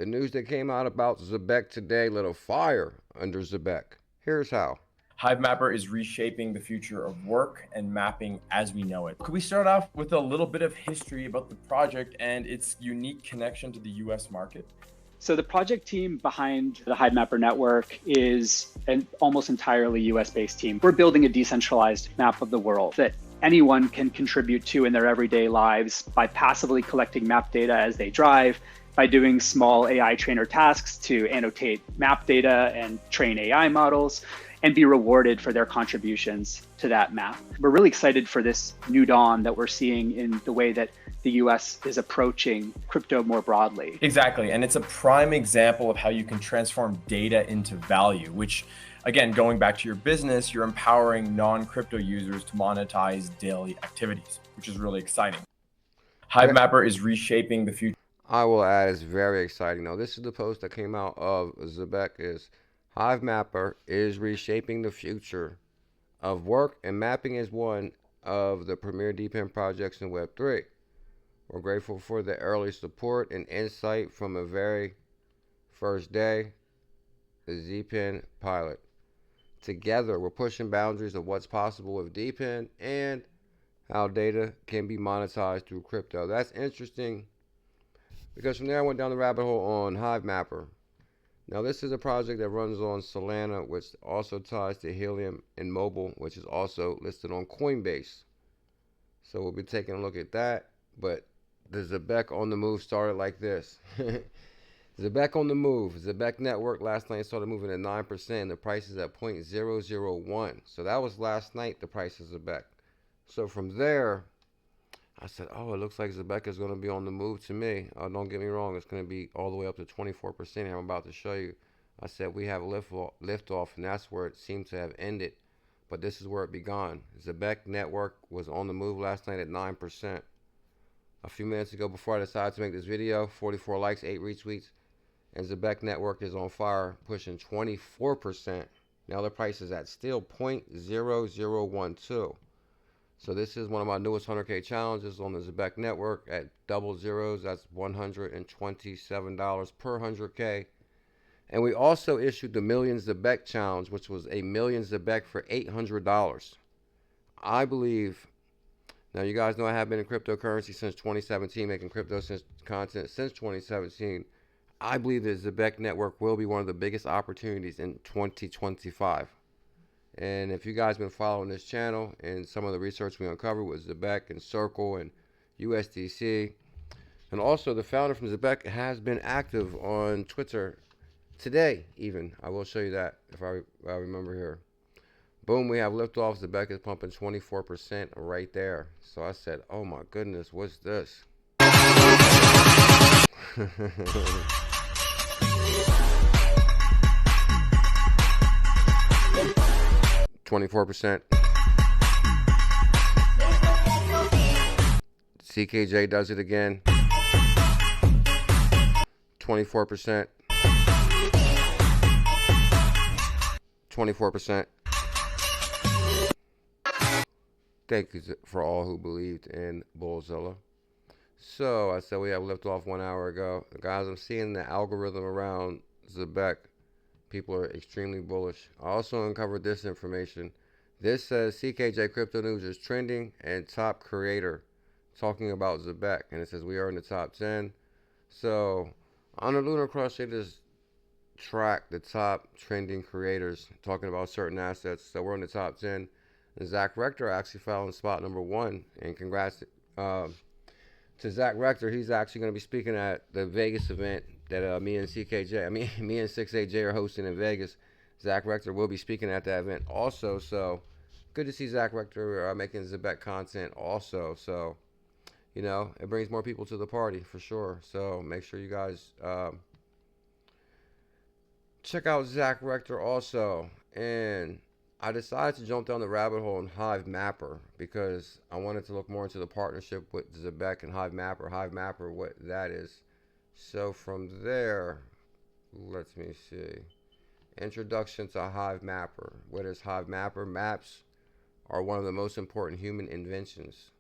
The news that came out about Zebec today lit a fire under Zebec. Here's how. HiveMapper is reshaping the future of work and mapping as we know it. Could we start off with a little bit of history about the project and its unique connection to the US market? So the project team behind the HiveMapper network is an almost entirely US-based team. We're building a decentralized map of the world that anyone can contribute to in their everyday lives by passively collecting map data as they drive, by doing small AI trainer tasks to annotate map data and train AI models, and be rewarded for their contributions to that map. We're really excited for this new dawn that we're seeing in the way that the US is approaching crypto more broadly. Exactly, and it's a prime example of how you can transform data into value, which, again, going back to your business, you're empowering non-crypto users to monetize daily activities, which is really exciting. HiveMapper is reshaping the future. I will add, it's very exciting. Now, this is the post that came out of Zebec is HiveMapper is reshaping the future of work, and mapping is one of the premier DePIN projects in Web3. We're grateful for the early support and insight from a very first day, the ZBCN pilot. Together, we're pushing boundaries of what's possible with DePIN and how data can be monetized through crypto. That's interesting because from there I went down the rabbit hole on HiveMapper. Now, this is a project that runs on Solana, which also ties to Helium Mobile, which is also listed on Coinbase. So we'll be taking a look at that. But the Zebec on the move started like this. Zebec on the move. Zebec network last night started moving at 9%. The price is at 0.001. So that was last night, the price of Zebec. So from there, I said, oh, it looks like Zebec is going to be on the move to me. Don't get me wrong. It's going to be all the way up to 24% here. I'm about to show you. I said we have a lift off, and that's where it seemed to have ended. But this is where it began. Zebec network was on the move last night at 9%. A few minutes ago, before I decided to make this video, 44 likes, 8 retweets. And Zebec network is on fire, pushing 24%. Now the price is at still 0.0012. So this is one of my newest 100K challenges on the Zebec network at double zeros. That's $127 per 100K. And we also issued the Million Zebec challenge, which was a million Zebec for $800. I believe, now you guys know I have been in cryptocurrency since 2017, making crypto content since 2017. I believe the Zebec network will be one of the biggest opportunities in 2025. And if you guys been following this channel and some of the research we uncovered with Zebec and Circle and USDC, and also the founder from Zebec has been active on Twitter today even. I will show you that if I remember here. Boom, we have liftoff. Zebec is pumping 24% right there. So I said, oh my goodness, what's this? 24%. CKJ does it again. 24%. 24%. Thank you for all who believed in BuLLZiLLa. So I said we have liftoff 1 hour ago. Guys, I'm seeing the algorithm around Zebec. People are extremely bullish. I also uncovered this information. This says CKJ Crypto News is trending and top creator talking about Zebec. And it says we are in the top 10. So on the Lunar Cross, they just track the top trending creators talking about certain assets. So we're in the top 10. And Zack Witkoff actually fell in spot number 1. And congrats to Zack Witkoff. He's actually going to be speaking at the Vegas event that me and ckj are hosting in Vegas. Zack Witkoff will be speaking at that event also. So good to see Zack Witkoff making Zebec content also. So, you know, it brings more people to the party for sure. So make sure you guys check out Zack Witkoff also. And I decided to jump down the rabbit hole in HiveMapper because I wanted to look more into the partnership with Zebec and HiveMapper. HiveMapper, what that is. So from there, let me see. Introduction to HiveMapper. What is HiveMapper? Maps are one of the most important human inventions.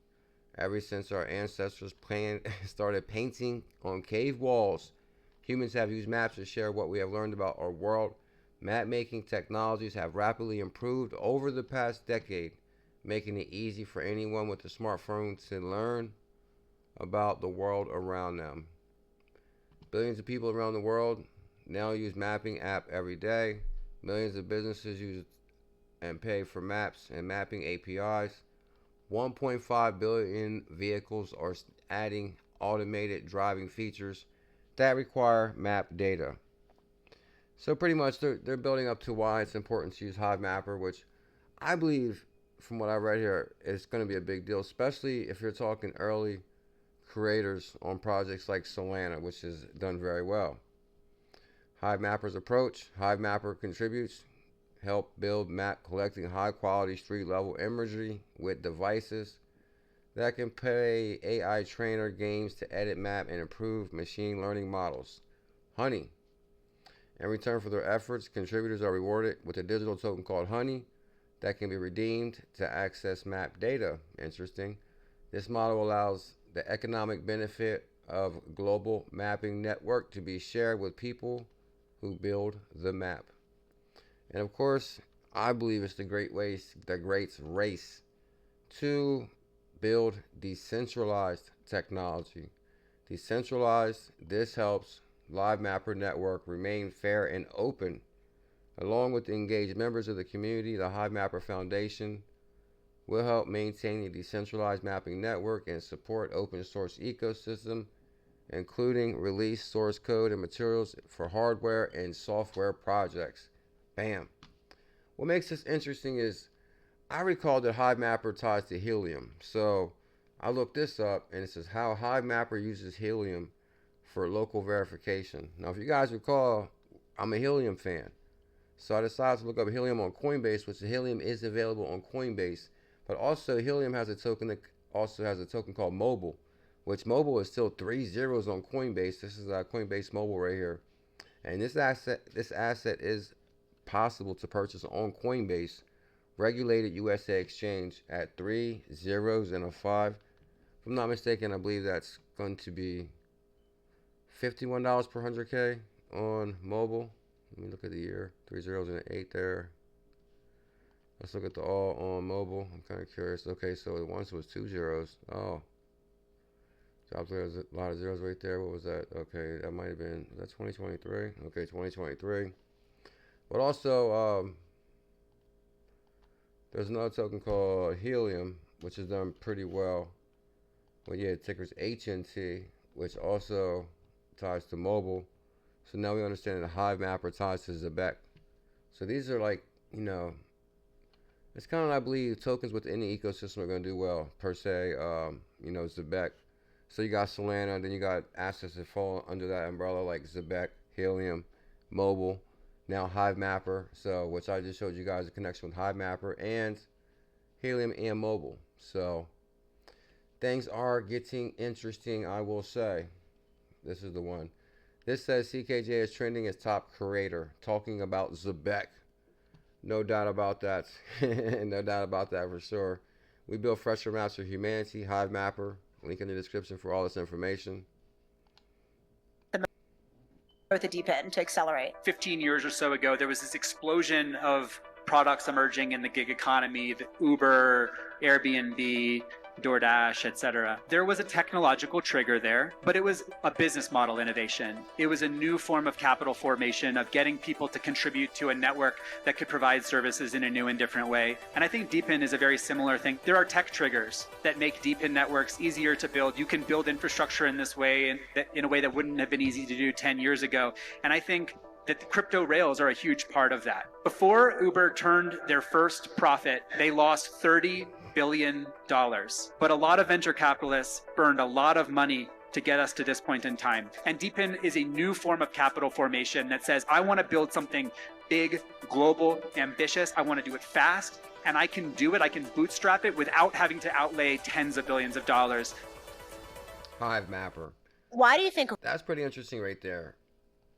Ever since our ancestors started painting on cave walls Humans have used maps to share what we have learned about our world. Map-making technologies have rapidly improved over the past decade, making it easy for anyone with a smartphone to learn about the world around them. Billions of people around the world now use mapping app every day. Millions of businesses use and pay for maps and mapping APIs. 1.5 billion vehicles are adding automated driving features that require map data. So pretty much they're building up to why it's important to use HiveMapper, which I believe, from what I read here, is going to be a big deal, especially if you're talking early creators on projects like Solana, which has done very well. HiveMapper's approach: HiveMapper contributes, help build map collecting high quality street level imagery with devices that can play AI trainer games to edit map and improve machine learning models. Honey. In return for their efforts, contributors are rewarded with a digital token called Honey that can be redeemed to access map data. Interesting. This model allows the economic benefit of global mapping network to be shared with people who build the map. And of course, I believe it's the great race to build decentralized technology. Decentralized, this helps HiveMapper network remain fair and open. Along with engaged members of the community, the HiveMapper Foundation will help maintain a decentralized mapping network and support open source ecosystem, including release source code and materials for hardware and software projects. Bam. What makes this interesting is I recall that HiveMapper ties to Helium. So I looked this up and it says how HiveMapper uses Helium for local verification. Now, if you guys recall, I'm a Helium fan. So I decided to look up Helium on Coinbase, which Helium is available on Coinbase. But also Helium has a token that also has a token called Mobile, which Mobile is still 3 zeros on Coinbase. This is Coinbase Mobile right here. And this asset is possible to purchase on Coinbase, regulated USA exchange at 3 zeros and a 5. If I'm not mistaken, I believe that's going to be $51 per 100K on mobile. Let me look at the year. 3 zeros and an 8 there. Let's look at the all on mobile. I'm kind of curious. Okay, so once it was 2 zeros. Oh. So there's a lot of zeros right there. What was that? Okay, that might have been, was that 2023? Okay, 2023. But also, there's another token called Helium, which has done pretty well. Well, yeah, the ticker's HNT, which also ties to mobile. So now we understand that HiveMapper ties to Zebec. So these are like, you know, it's kind of, I believe, tokens within the ecosystem are going to do well, per se. You know, Zebec. So you got Solana, and then you got assets that fall under that umbrella like Zebec, Helium, Mobile, now HiveMapper. So, which I just showed you guys a connection with HiveMapper and Helium and Mobile. So things are getting interesting, I will say. This is the one. This says CKJ is trending as top creator, talking about Zebec. No doubt about that. No doubt about that for sure. We build fresher maps for humanity. HiveMapper. Link in the description for all this information. Growth of DePIN to accelerate. 15 years or so ago, there was this explosion of products emerging in the gig economy, the Uber, Airbnb, DoorDash, etc. There was a technological trigger there, but it was a business model innovation. It was a new form of capital formation, of getting people to contribute to a network that could provide services in a new and different way. And I think DePIN is a very similar thing. There are tech triggers that make DePIN networks easier to build. You can build infrastructure in this way, in a way that wouldn't have been easy to do 10 years ago. And I think that the crypto rails are a huge part of that. Before Uber turned their first profit, they lost $30 billion. But a lot of venture capitalists burned a lot of money to get us to this point in time. And DePIN is a new form of capital formation that says, I want to build something big, global, ambitious. I want to do it fast, and I can do it. I can bootstrap it without having to outlay tens of billions of dollars. HiveMapper. Why do you think That's pretty interesting right there.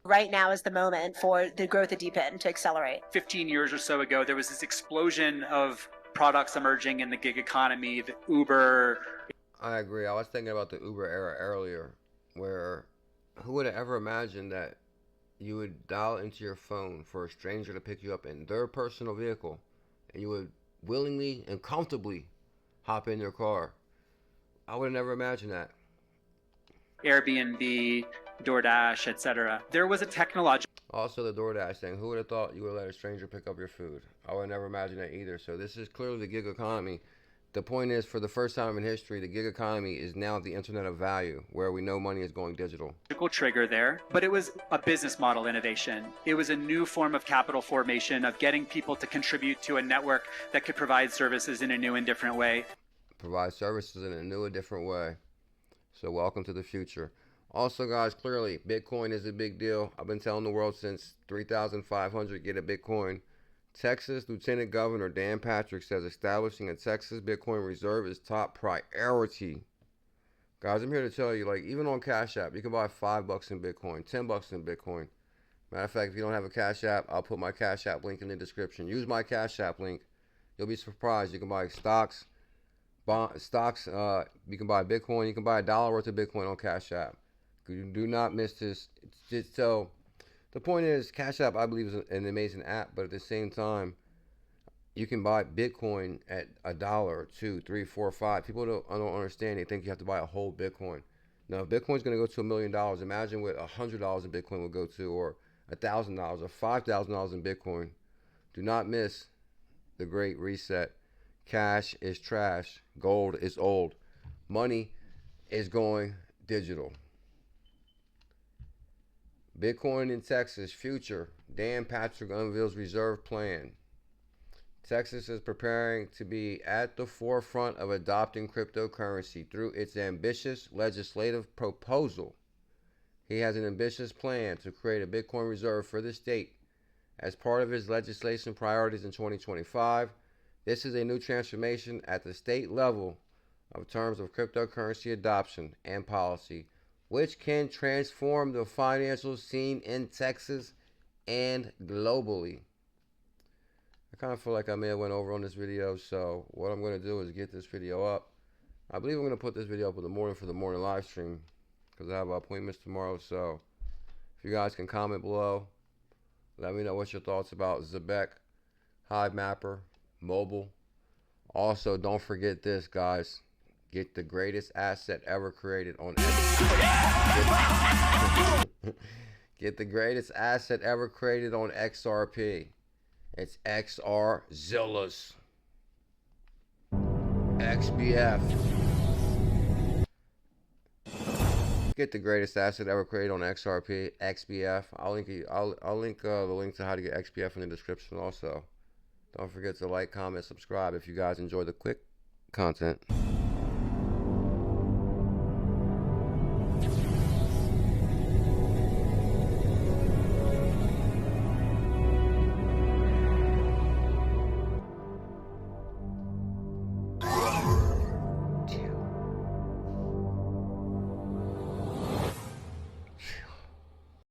right now is the moment for the growth of DePIN to accelerate? 15 years or so ago, there was this explosion of products emerging in the gig economy, the Uber. I agree. I was thinking about the Uber era earlier, where Who would have ever imagined that you would dial into your phone for a stranger to pick you up in their personal vehicle, and you would willingly and comfortably hop in their car? I would have never imagined that. Airbnb, DoorDash, etc. There was a technological Also, the DoorDash thing. Who would have thought you would have let a stranger pick up your food? I would have never imagined that either. So this is clearly the gig economy. The point is, for the first time in history, the gig economy is now the internet of value, where we know money is going digital. trigger there, but it was a business model innovation. It was a new form of capital formation, of getting people to contribute to a network that could provide services in a new and different way. Provide services in a new and different way. So welcome to the future. Also, guys, clearly, Bitcoin is a big deal. I've been telling the world since 3,500, get a Bitcoin. Texas Lieutenant Governor Dan Patrick says establishing a Texas Bitcoin reserve is top priority. Guys, I'm here to tell you, like, even on Cash App, you can buy $5 in Bitcoin, $10 in Bitcoin. Matter of fact, if you don't have a Cash App, I'll put my Cash App link in the description. Use my Cash App link. You'll be surprised. You can buy stocks, you can buy Bitcoin. You can buy $1 worth of Bitcoin on Cash App. You do not miss this. So the point is, Cash App, I believe, is an amazing app, but at the same time, you can buy Bitcoin at $1, $2, $3, $4, $5. People don't understand. They think you have to buy a whole Bitcoin. Now, if Bitcoin's going to go to $1 million, imagine what $100 in Bitcoin will go to, or $1,000, or $5,000 in Bitcoin. Do not miss the great reset. Cash is trash. Gold is old. Money is going digital. Bitcoin in Texas, future. Dan Patrick unveils reserve plan. Texas is preparing to be at the forefront of adopting cryptocurrency through its ambitious legislative proposal. He has an ambitious plan to create a Bitcoin reserve for the state as part of his legislation priorities in 2025. This is a new transformation at the state level of terms of cryptocurrency adoption and policy, which can transform the financial scene in Texas and globally. I kind of feel like I may have went over on this video, so what I'm going to do is get this video up. I believe I'm going to put this video up in the morning for the morning live stream, because I have appointments tomorrow. So if you guys can comment below, let me know what your thoughts about Zebec, HiveMapper, mobile. Also, don't forget this, guys. Get the greatest asset ever created on Get the greatest asset ever created on XRP. It's XRZiLLas. XBF. Get the greatest asset ever created on XRP, XBF. I'll link the link to how to get XBF in the description also. Don't forget to like, comment, subscribe if you guys enjoy the quick content.